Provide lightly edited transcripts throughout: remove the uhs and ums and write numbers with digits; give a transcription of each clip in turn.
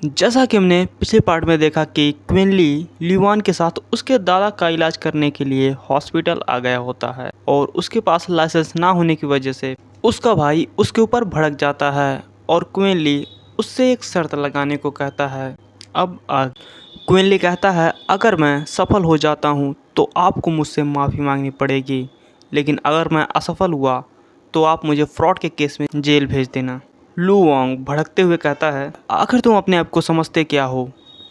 जैसा कि हमने पिछले पार्ट में देखा कि क्विनली ल्यूवान के साथ उसके दादा का इलाज करने के लिए हॉस्पिटल आ गया होता है और उसके पास लाइसेंस ना होने की वजह से उसका भाई उसके ऊपर भड़क जाता है और क्विनली उससे एक शर्त लगाने को कहता है। क्विनली कहता है अगर मैं सफल हो जाता हूँ तो आपको मुझसे माफ़ी मांगनी पड़ेगी, लेकिन अगर मैं असफल हुआ तो आप मुझे फ्रॉड के केस में जेल भेज देना। लू वांग भड़कते हुए कहता है आखिर तुम अपने आप को समझते क्या हो,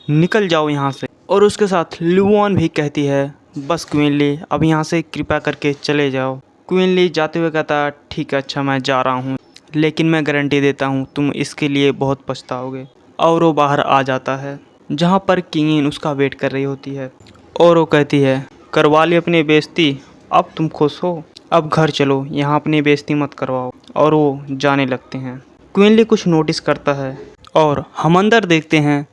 निकल जाओ यहाँ से। और उसके साथ ल्यूवान भी कहती है बस क्विनली अब यहाँ से कृपया करके चले जाओ। क्विनली जाते हुए कहता है ठीक है अच्छा मैं जा रहा हूँ, लेकिन मैं गारंटी देता हूँ तुम इसके लिए बहुत पछताओगे। और वो बाहर आ जाता है जहाँ पर किंगइन उसका वेट कर रही होती है और वो कहती है करवा ली अपनी बेइज्जती, अब तुम खुश हो, अब घर चलो, यहाँ अपनी बेइज्जती मत करवाओ। और वो जाने लगते हैं। क्विनली कुछ नोटिस करता है और हम अंदर देखते हैं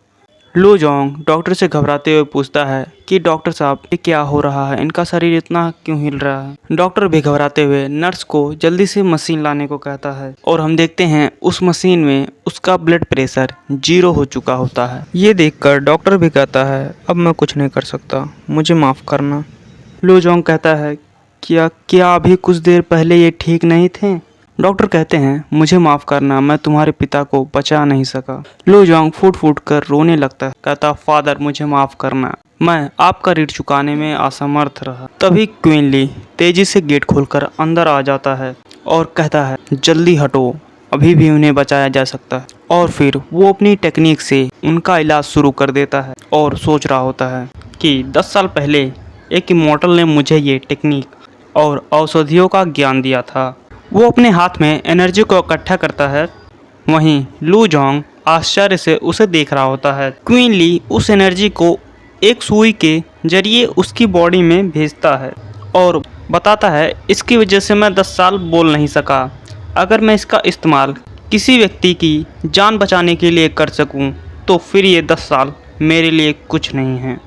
लो जोंग डॉक्टर से घबराते हुए पूछता है कि डॉक्टर साहब ये क्या हो रहा है, इनका शरीर इतना क्यों हिल रहा है। डॉक्टर भी घबराते हुए नर्स को जल्दी से मशीन लाने को कहता है और हम देखते हैं उस मशीन में उसका ब्लड प्रेशर 0 हो चुका होता है। ये देखकर डॉक्टर भी कहता है अब मैं कुछ नहीं कर सकता, मुझे माफ़ करना। लो जोंग कहता है क्या अभी कुछ देर पहले ये ठीक नहीं थे। डॉक्टर कहते हैं मुझे माफ़ करना, मैं तुम्हारे पिता को बचा नहीं सका। लो जोंग फूट फूट कर रोने लगता है, कहता फादर मुझे माफ़ करना, मैं आपका ऋण चुकाने में असमर्थ रहा। तभी क्विनली तेजी से गेट खोलकर अंदर आ जाता है और कहता है जल्दी हटो, अभी भी उन्हें बचाया जा सकता है। और फिर वो अपनी टेक्निक से उनका इलाज शुरू कर देता है और सोच रहा होता है कि 10 साल पहले एक इमॉर्टल ने मुझे ये टेक्निक और औषधियों का ज्ञान दिया था। वो अपने हाथ में एनर्जी को इकट्ठा करता है, वहीं लू जोंग आश्चर्य से उसे देख रहा होता है। क्विनली उस एनर्जी को एक सुई के जरिए उसकी बॉडी में भेजता है और बताता है इसकी वजह से मैं 10 साल बोल नहीं सका। अगर मैं इसका इस्तेमाल किसी व्यक्ति की जान बचाने के लिए कर सकूं तो फिर ये 10 साल मेरे लिए कुछ नहीं है।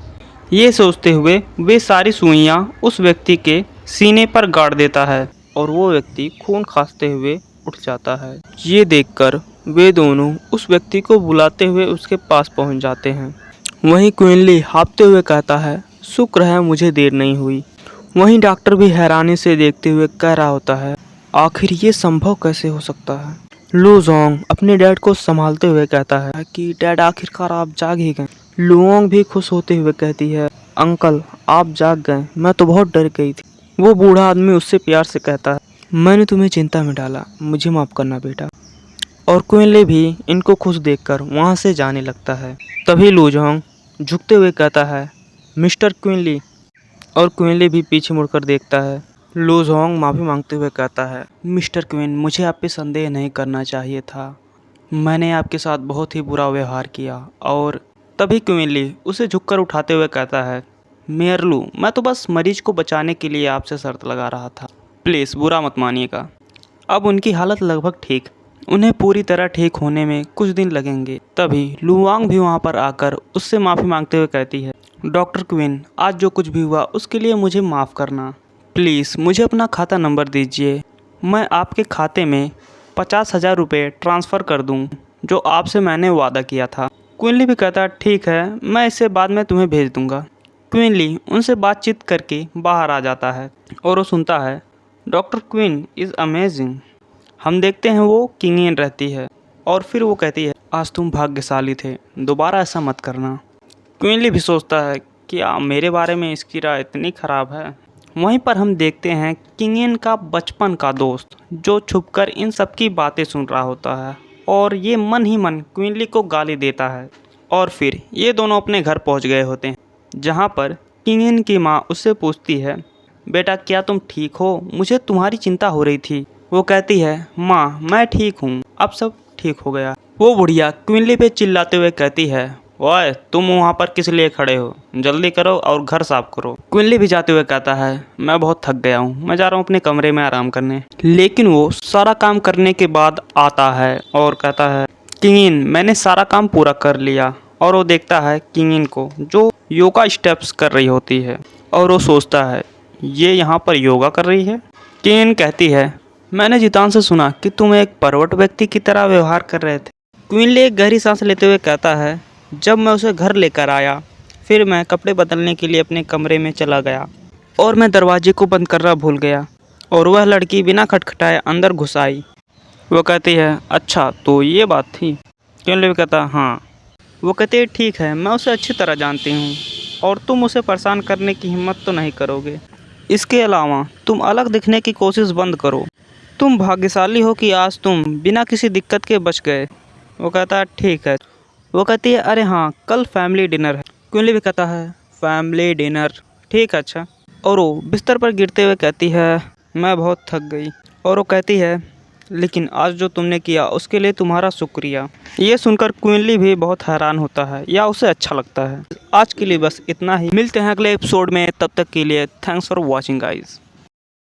ये सोचते हुए वे सारी सुइयां उस व्यक्ति के सीने पर गाड़ देता है और वो व्यक्ति खून खांसते हुए उठ जाता है। ये देखकर वे दोनों उस व्यक्ति को बुलाते हुए उसके पास पहुंच जाते हैं। वहीं क्विनली हाँफते हुए कहता है शुक्र है मुझे देर नहीं हुई। वहीं डॉक्टर भी हैरानी से देखते हुए कह रहा होता है आखिर ये संभव कैसे हो सकता है। लू जोंग अपने डैड को संभालते हुए कहता है कि डैड आखिरकार आप जाग ही गए। लुओंग भी खुश होते हुए कहती है अंकल आप जाग गए, मैं तो बहुत डर गई थी। वो बूढ़ा आदमी उससे प्यार से कहता है मैंने तुम्हें चिंता में डाला, मुझे माफ़ करना बेटा। और क्विनली भी इनको खुश देखकर वहाँ से जाने लगता है। तभी लू जोंग झुकते हुए कहता है मिस्टर क्विनली, और क्विनली भी पीछे मुड़कर देखता है। लू जोंग माफ़ी मांगते हुए कहता है मिस्टर क्विन मुझे आप पे संदेह नहीं करना चाहिए था, मैंने आपके साथ बहुत ही बुरा व्यवहार किया। और तभी क्विनली उसे झुककर उठाते हुए कहता है मेयर लू मैं तो बस मरीज को बचाने के लिए आपसे शर्त लगा रहा था, प्लीज़ बुरा मत मानिएगा। अब उनकी हालत लगभग ठीक, उन्हें पूरी तरह ठीक होने में कुछ दिन लगेंगे। तभी लुवांग भी वहां पर आकर उससे माफ़ी मांगते हुए कहती है डॉक्टर क्विन आज जो कुछ भी हुआ उसके लिए मुझे माफ़ करना, प्लीज़ मुझे अपना खाता नंबर दीजिए, मैं आपके खाते में 50,000 रुपये ट्रांसफ़र कर दूं जो आपसे मैंने वादा किया था। क्विनली भी कहता ठीक है मैं इसे बाद में तुम्हें भेज दूंगा। क्विनली उनसे बातचीत करके बाहर आ जाता है और वो सुनता है डॉक्टर क्विन इज़ अमेजिंग। हम देखते हैं वो किंगियन रहती है और फिर वो कहती है आज तुम भाग्यशाली थे, दोबारा ऐसा मत करना। क्विनली भी सोचता है क्या मेरे बारे में इसकी राय इतनी ख़राब है। वहीं पर हम देखते हैं किंगियन का बचपन का दोस्त जो छुपकर इन सब की बातें सुन रहा होता है और ये मन ही मन क्विनली को गाली देता है। और फिर ये दोनों अपने घर पहुंच गए होते हैं जहां पर किंगियन की माँ उससे पूछती है बेटा क्या तुम ठीक हो, मुझे तुम्हारी चिंता हो रही थी। वो कहती है माँ मैं ठीक हूँ, अब सब ठीक हो गया। वो बुढ़िया क्विनली पे चिल्लाते हुए कहती है ओए तुम वहाँ पर किस लिए खड़े हो, जल्दी करो और घर साफ करो। क्विनली भी जाते हुए कहता है मैं बहुत थक गया हूँ, मैं जा रहा हूँ अपने कमरे में आराम करने। लेकिन वो सारा काम करने के बाद आता है और कहता है किंगिन मैंने सारा काम पूरा कर लिया। और वो देखता है किंगिन को जो योगा स्टेप्स कर रही होती है और वो सोचता है ये यहाँ पर योगा कर रही है। किंगिन कहती है मैंने जितान से सुना कि तुम एक परवट व्यक्ति की तरह व्यवहार कर रहे थे। क्विनली एक गहरी सांस लेते हुए कहता है, जब मैं उसे घर लेकर आया फिर मैं कपड़े बदलने के लिए अपने कमरे में चला गया और मैं दरवाजे को बंद करना भूल गया और वह लड़की बिना खटखटाए अंदर घुस आई। वो कहती है, अच्छा तो ये बात थी। क्विनली भी कहता हाँ। वो कहती है, ठीक है, मैं उसे अच्छी तरह जानती हूँ और तुम उसे परेशान करने की हिम्मत तो नहीं करोगे। इसके अलावा तुम अलग दिखने की कोशिश बंद करो। तुम भाग्यशाली हो कि आज तुम बिना किसी दिक्कत के बच गए। वो कहता है, ठीक है। वो कहती है, अरे हाँ, कल फैमिली डिनर है। क्विनली भी कहता है, फैमिली डिनर, ठीक है, अच्छा। और वो बिस्तर पर गिरते हुए कहती है, मैं बहुत थक गई। और वो कहती है, लेकिन आज जो तुमने किया उसके लिए तुम्हारा शुक्रिया। ये सुनकर क्विनली भी बहुत हैरान होता है या उसे अच्छा लगता है। आज के लिए बस इतना ही। मिलते हैं अगले एपिसोड में, तब तक के लिए थैंक्स फॉर वॉचिंग गाइज।